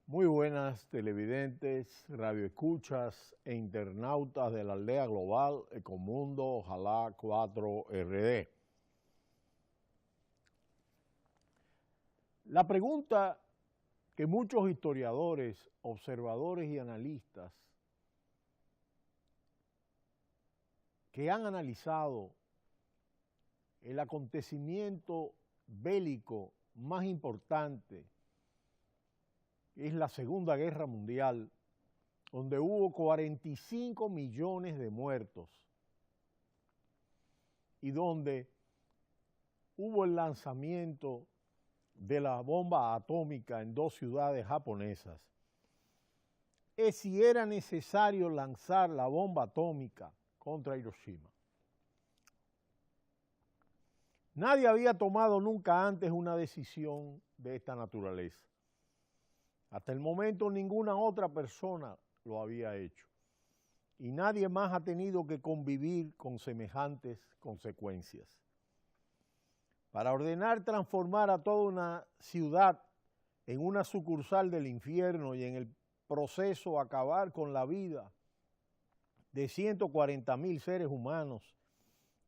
Muy buenas televidentes, radioescuchas e internautas de la aldea global Ecomundo Ojalá 4RD. La pregunta que muchos historiadores, observadores y analistas que han analizado el acontecimiento bélico más importante es la Segunda Guerra Mundial, donde hubo 45 millones de muertos y donde hubo el lanzamiento de la bomba atómica en 2 ciudades japonesas, es si era necesario lanzar la bomba atómica contra Hiroshima. Nadie había tomado nunca antes una decisión de esta naturaleza. Hasta el momento ninguna otra persona lo había hecho y nadie más ha tenido que convivir con semejantes consecuencias. Para ordenar transformar a toda una ciudad en una sucursal del infierno y en el proceso acabar con la vida de 140,000 seres humanos,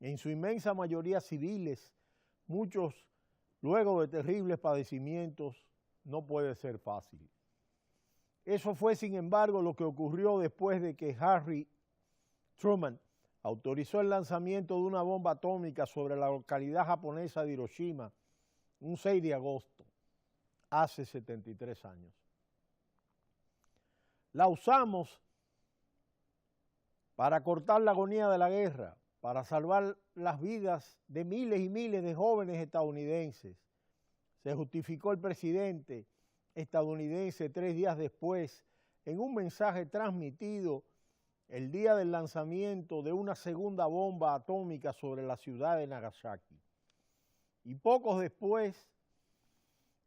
en su inmensa mayoría civiles, muchos luego de terribles padecimientos, no puede ser fácil. Eso fue, sin embargo, lo que ocurrió después de que Harry Truman autorizó el lanzamiento de una bomba atómica sobre la localidad japonesa de Hiroshima un 6 de agosto, hace 73 años. La usamos para cortar la agonía de la guerra, para salvar las vidas de miles y miles de jóvenes estadounidenses. Se justificó el presidente estadounidense 3 días después en un mensaje transmitido el día del lanzamiento de una segunda bomba atómica sobre la ciudad de Nagasaki. Y pocos después,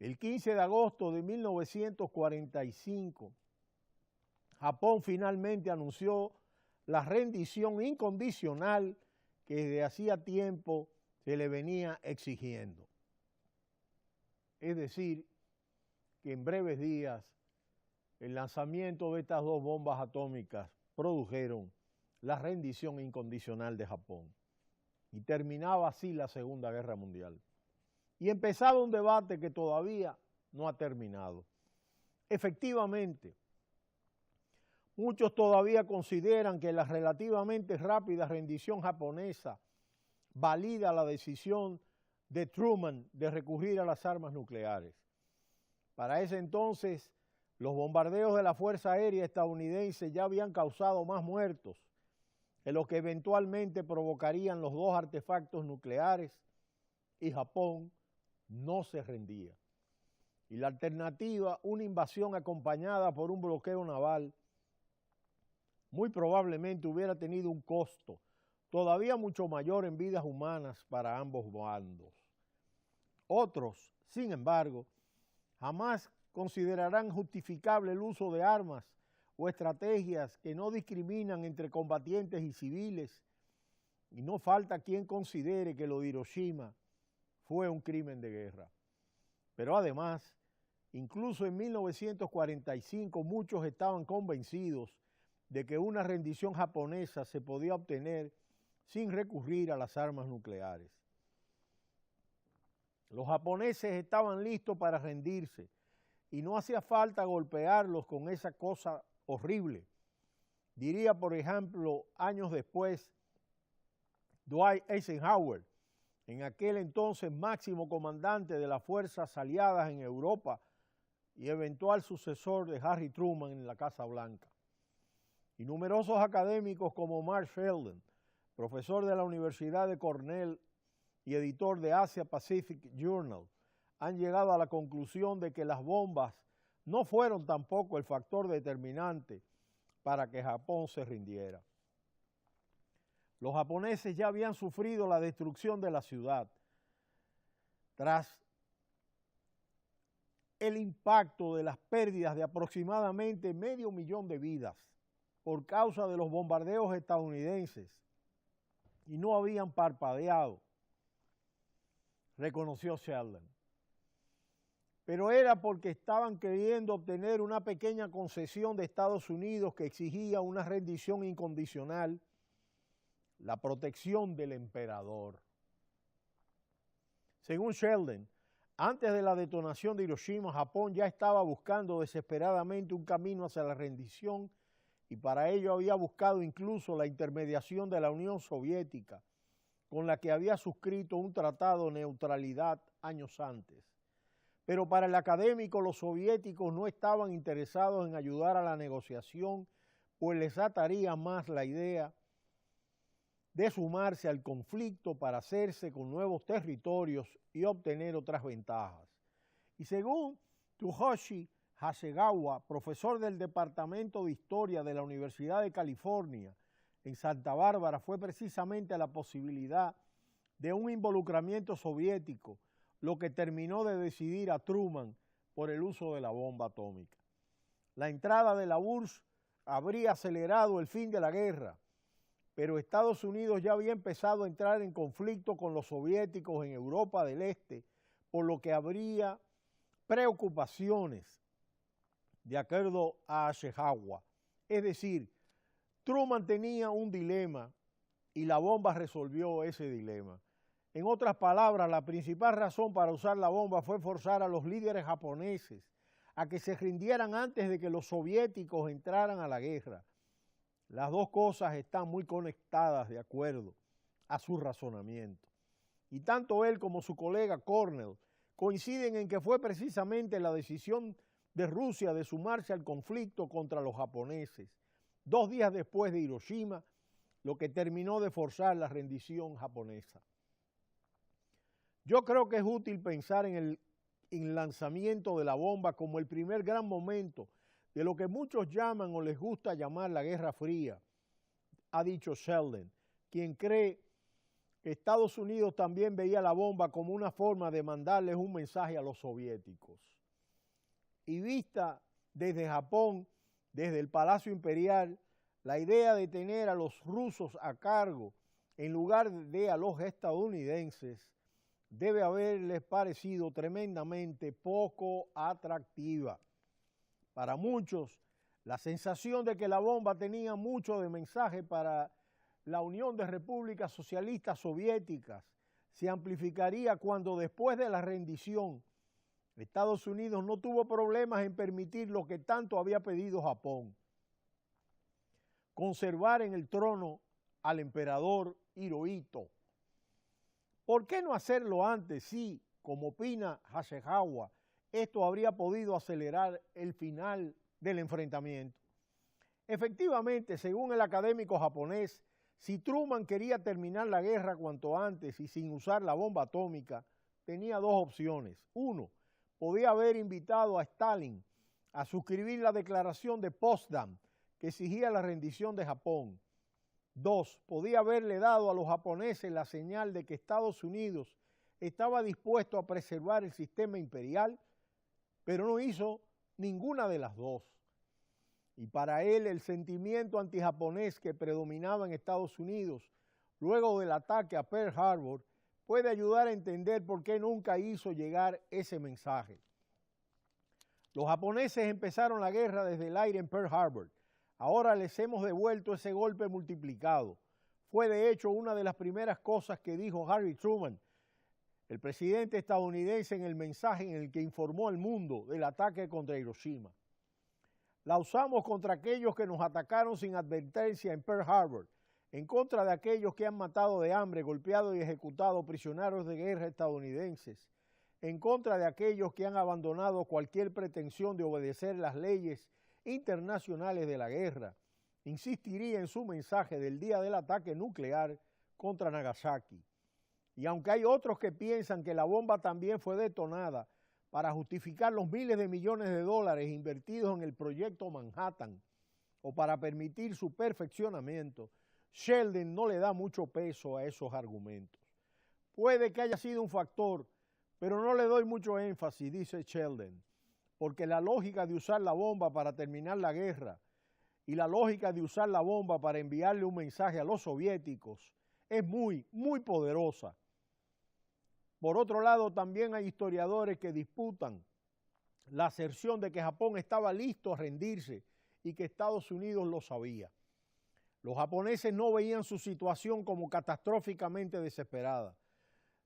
el 15 de agosto de 1945, Japón finalmente anunció la rendición incondicional que desde hacía tiempo se le venía exigiendo. Es decir, que en breves días el lanzamiento de estas 2 bombas atómicas produjeron la rendición incondicional de Japón y terminaba así la Segunda Guerra Mundial. Y empezaba un debate que todavía no ha terminado. Efectivamente, muchos todavía consideran que la relativamente rápida rendición japonesa valida la decisión de Truman de recurrir a las armas nucleares. Para ese entonces, los bombardeos de la Fuerza Aérea estadounidense ya habían causado más muertos que lo que eventualmente provocarían los 2 artefactos nucleares y Japón no se rendía. Y la alternativa, una invasión acompañada por un bloqueo naval, muy probablemente hubiera tenido un costo todavía mucho mayor en vidas humanas para ambos bandos. Otros, sin embargo, jamás considerarán justificable el uso de armas o estrategias que no discriminan entre combatientes y civiles, y no falta quien considere que lo de Hiroshima fue un crimen de guerra. Pero además, incluso en 1945 muchos estaban convencidos de que una rendición japonesa se podía obtener sin recurrir a las armas nucleares. Los japoneses estaban listos para rendirse y no hacía falta golpearlos con esa cosa horrible. Diría, por ejemplo, años después, Dwight Eisenhower, en aquel entonces máximo comandante de las fuerzas aliadas en Europa, y eventual sucesor de Harry Truman en la Casa Blanca. Y numerosos académicos como Mark Sheldon, profesor de la Universidad de Cornell y editor de Asia Pacific Journal, han llegado a la conclusión de que las bombas no fueron tampoco el factor determinante para que Japón se rindiera. Los japoneses ya habían sufrido la destrucción de la ciudad tras el impacto de las pérdidas de aproximadamente 500.000 de vidas por causa de los bombardeos estadounidenses y no habían parpadeado, reconoció Sheldon. Pero era porque estaban queriendo obtener una pequeña concesión de Estados Unidos que exigía una rendición incondicional, la protección del emperador. Según Sheldon, antes de la detonación de Hiroshima, Japón ya estaba buscando desesperadamente un camino hacia la rendición y para ello había buscado incluso la intermediación de la Unión Soviética, con la que había suscrito un tratado de neutralidad años antes. Pero para el académico los soviéticos no estaban interesados en ayudar a la negociación, pues les ataría más la idea de sumarse al conflicto para hacerse con nuevos territorios y obtener otras ventajas. Y según Tsuyoshi Hasegawa, profesor del Departamento de Historia de la Universidad de California en Santa Bárbara, fue precisamente la posibilidad de un involucramiento soviético lo que terminó de decidir a Truman por el uso de la bomba atómica. La entrada de la URSS habría acelerado el fin de la guerra, pero Estados Unidos ya había empezado a entrar en conflicto con los soviéticos en Europa del Este, por lo que habría preocupaciones, de acuerdo a Hasegawa. Es decir, Truman tenía un dilema y la bomba resolvió ese dilema. En otras palabras, la principal razón para usar la bomba fue forzar a los líderes japoneses a que se rindieran antes de que los soviéticos entraran a la guerra. Las dos cosas están muy conectadas de acuerdo a su razonamiento. Y tanto él como su colega Cornell coinciden en que fue precisamente la decisión de Rusia de sumarse al conflicto contra los japoneses 2 días después de Hiroshima, lo que terminó de forzar la rendición japonesa. Yo creo que es útil pensar en el lanzamiento de la bomba como el primer gran momento de lo que muchos llaman o les gusta llamar la Guerra Fría, ha dicho Sheldon, quien cree que Estados Unidos también veía la bomba como una forma de mandarles un mensaje a los soviéticos. Y vista desde Japón, desde el Palacio Imperial, la idea de tener a los rusos a cargo en lugar de a los estadounidenses debe haberles parecido tremendamente poco atractiva. Para muchos, la sensación de que la bomba tenía mucho de mensaje para la Unión de Repúblicas Socialistas Soviéticas se amplificaría cuando después de la rendición Estados Unidos no tuvo problemas en permitir lo que tanto había pedido Japón: conservar en el trono al emperador Hirohito. ¿Por qué no hacerlo antes si, como opina Hasegawa, esto habría podido acelerar el final del enfrentamiento? Efectivamente, según el académico japonés, si Truman quería terminar la guerra cuanto antes y sin usar la bomba atómica, tenía 2 opciones. 1, podía haber invitado a Stalin a suscribir la declaración de Potsdam que exigía la rendición de Japón. 2, podía haberle dado a los japoneses la señal de que Estados Unidos estaba dispuesto a preservar el sistema imperial, pero no hizo ninguna de las 2. Y para él el sentimiento antijaponés que predominaba en Estados Unidos luego del ataque a Pearl Harbor puede ayudar a entender por qué nunca hizo llegar ese mensaje. Los japoneses empezaron la guerra desde el aire en Pearl Harbor. Ahora les hemos devuelto ese golpe multiplicado. Fue de hecho una de las primeras cosas que dijo Harry Truman, el presidente estadounidense, en el mensaje en el que informó al mundo del ataque contra Hiroshima. La usamos contra aquellos que nos atacaron sin advertencia en Pearl Harbor, en contra de aquellos que han matado de hambre, golpeado y ejecutado prisioneros de guerra estadounidenses, en contra de aquellos que han abandonado cualquier pretensión de obedecer las leyes internacionales de la guerra, insistiría en su mensaje del día del ataque nuclear contra Nagasaki. Y aunque hay otros que piensan que la bomba también fue detonada para justificar los miles de millones de dólares invertidos en el proyecto Manhattan o para permitir su perfeccionamiento, Sheldon no le da mucho peso a esos argumentos. Puede que haya sido un factor, pero no le doy mucho énfasis, dice Sheldon, porque la lógica de usar la bomba para terminar la guerra y la lógica de usar la bomba para enviarle un mensaje a los soviéticos es muy, muy poderosa. Por otro lado, también hay historiadores que disputan la aserción de que Japón estaba listo a rendirse y que Estados Unidos lo sabía. Los japoneses no veían su situación como catastróficamente desesperada.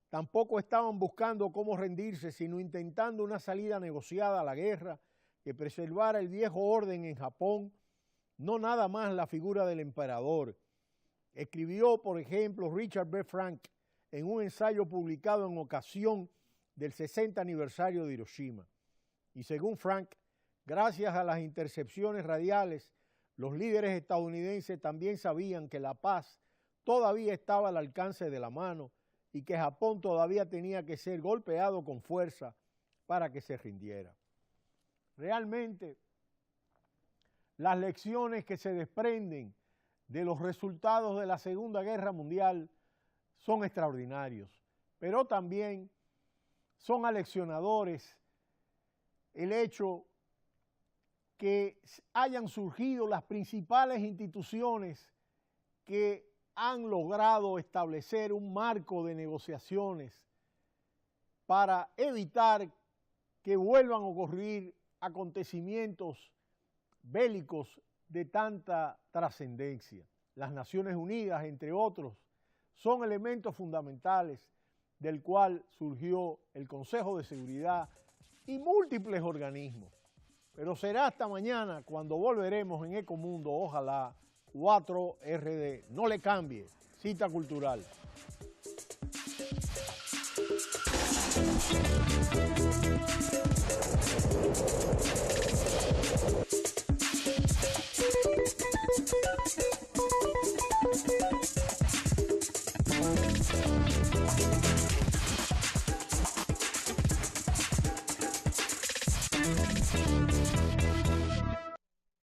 Tampoco estaban buscando cómo rendirse, sino intentando una salida negociada a la guerra que preservara el viejo orden en Japón, no nada más la figura del emperador. Escribió, por ejemplo, Richard B. Frank en un ensayo publicado en ocasión del 60 aniversario de Hiroshima. Y según Frank, gracias a las intercepciones radiales, los líderes estadounidenses también sabían que la paz todavía estaba al alcance de la mano y que Japón todavía tenía que ser golpeado con fuerza para que se rindiera. Realmente, las lecciones que se desprenden de los resultados de la Segunda Guerra Mundial son extraordinarios, pero también son aleccionadores el hecho que hayan surgido las principales instituciones que han logrado establecer un marco de negociaciones para evitar que vuelvan a ocurrir acontecimientos bélicos de tanta trascendencia. Las Naciones Unidas, entre otros, son elementos fundamentales del cual surgió el Consejo de Seguridad y múltiples organismos. Pero será hasta mañana cuando volveremos en Ecomundo, ojalá, 4RD. No le cambie, cita cultural.